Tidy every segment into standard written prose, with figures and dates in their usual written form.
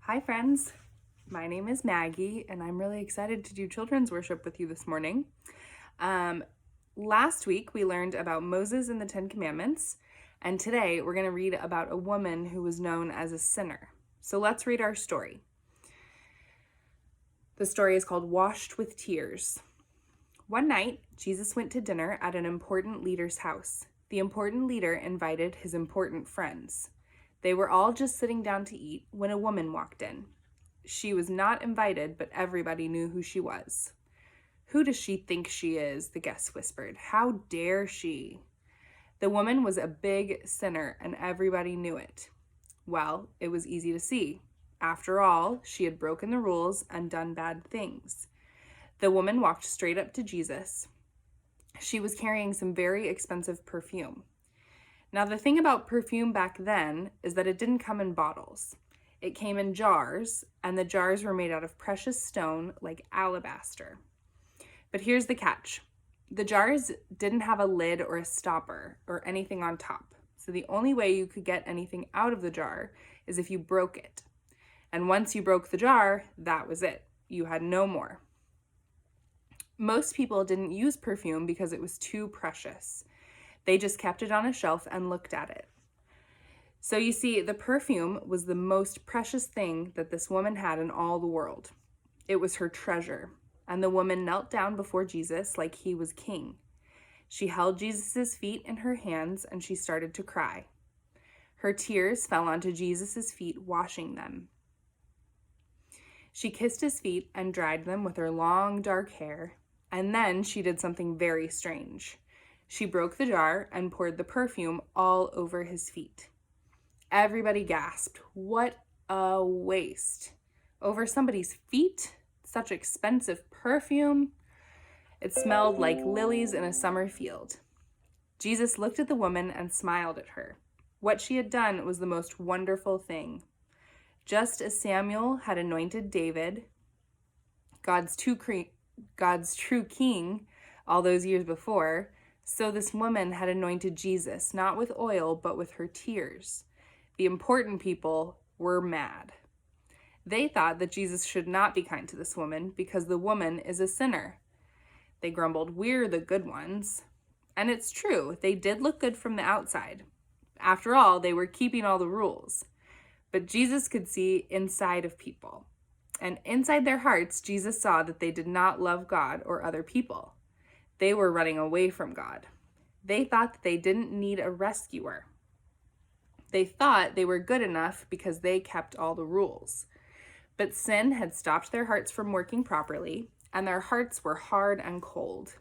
Hi friends, my name is Maggie and I'm really excited to do children's worship with you this morning. Last week we learned about Moses and the Ten Commandments, and today we're going to read about a woman who was known as a sinner. So let's read our story. The story is called Washed with Tears. One night, Jesus went to dinner at an important leader's house. The important leader invited his important friends. They were all just sitting down to eat when a woman walked in. She was not invited, but everybody knew who she was. "Who does she think she is?" the guests whispered. "How dare she?" The woman was a big sinner, and everybody knew it. Well, it was easy to see. After all, she had broken the rules and done bad things. The woman walked straight up to Jesus. She was carrying some very expensive perfume. Now, the thing about perfume back then is that it didn't come in bottles. It came in jars, and the jars were made out of precious stone like alabaster. But here's the catch. The jars didn't have a lid or a stopper or anything on top. So the only way you could get anything out of the jar is if you broke it. And once you broke the jar, that was it. You had no more. Most people didn't use perfume because it was too precious. They just kept it on a shelf and looked at it. So you see, the perfume was the most precious thing that this woman had in all the world. It was her treasure. And the woman knelt down before Jesus like he was king. She held Jesus' feet in her hands and she started to cry. Her tears fell onto Jesus' feet, washing them. She kissed his feet and dried them with her long dark hair, and then she did something very strange. She broke the jar and poured the perfume all over his feet. Everybody gasped. What a waste. Over somebody's feet? Such expensive perfume. It smelled like lilies in a summer field. Jesus looked at the woman and smiled at her. What she had done was the most wonderful thing. Just as Samuel had anointed David, God's true king, all those years before, so this woman had anointed Jesus, not with oil, but with her tears. The important people were mad. They thought that Jesus should not be kind to this woman because the woman is a sinner. They grumbled, "We're the good ones." And it's true, they did look good from the outside. After all, they were keeping all the rules. But Jesus could see inside of people. And inside their hearts, Jesus saw that they did not love God or other people. They were running away from God. They thought that they didn't need a rescuer. They thought they were good enough because they kept all the rules. But sin had stopped their hearts from working properly, and their hearts were hard and cold.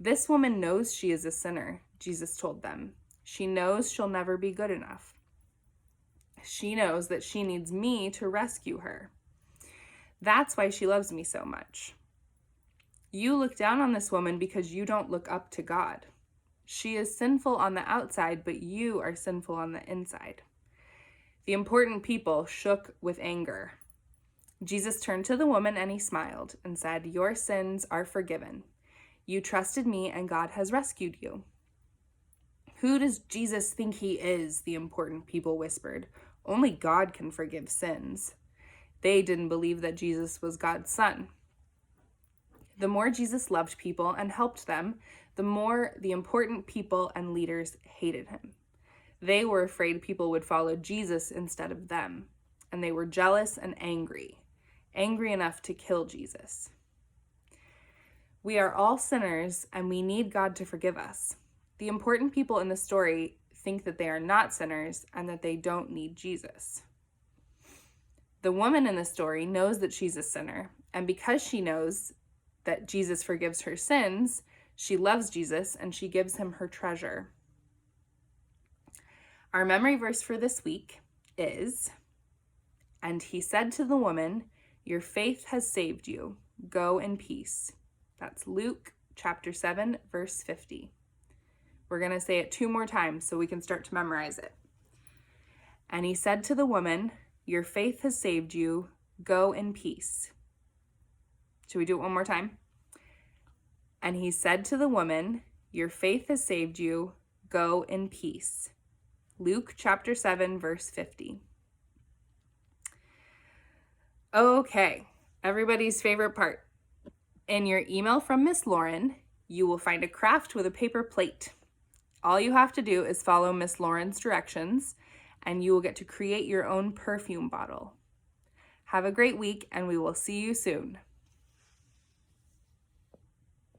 "This woman knows she is a sinner," Jesus told them. "She knows she'll never be good enough. She knows that she needs me to rescue her. That's why she loves me so much. You look down on this woman because you don't look up to God. She is sinful on the outside, but you are sinful on the inside." The important people shook with anger. Jesus turned to the woman and he smiled and said, "Your sins are forgiven. You trusted me and God has rescued you." "Who does Jesus think he is?" the important people whispered. "Only God can forgive sins." They didn't believe that Jesus was God's son. The more Jesus loved people and helped them, the more the important people and leaders hated him. They were afraid people would follow Jesus instead of them, and they were jealous and angry enough to kill Jesus. We are all sinners, and we need God to forgive us. The important people in the story think that they are not sinners and that they don't need Jesus. The woman in the story knows that she's a sinner, and because she knows that Jesus forgives her sins, she loves Jesus and she gives him her treasure. Our memory verse for this week is, "And he said to the woman, 'Your faith has saved you. Go in peace.'" That's Luke chapter 7, verse 50. We're going to say it 2 more times so we can start to memorize it. "And he said to the woman, 'Your faith has saved you. Go in peace.'" Should we do it 1 more time? "And he said to the woman, 'Your faith has saved you. Go in peace.'" Luke chapter 7, verse 50. Okay, everybody's favorite part. In your email from Miss Lauren, you will find a craft with a paper plate. All you have to do is follow Miss Lauren's directions, and you will get to create your own perfume bottle. Have a great week, and we will see you soon.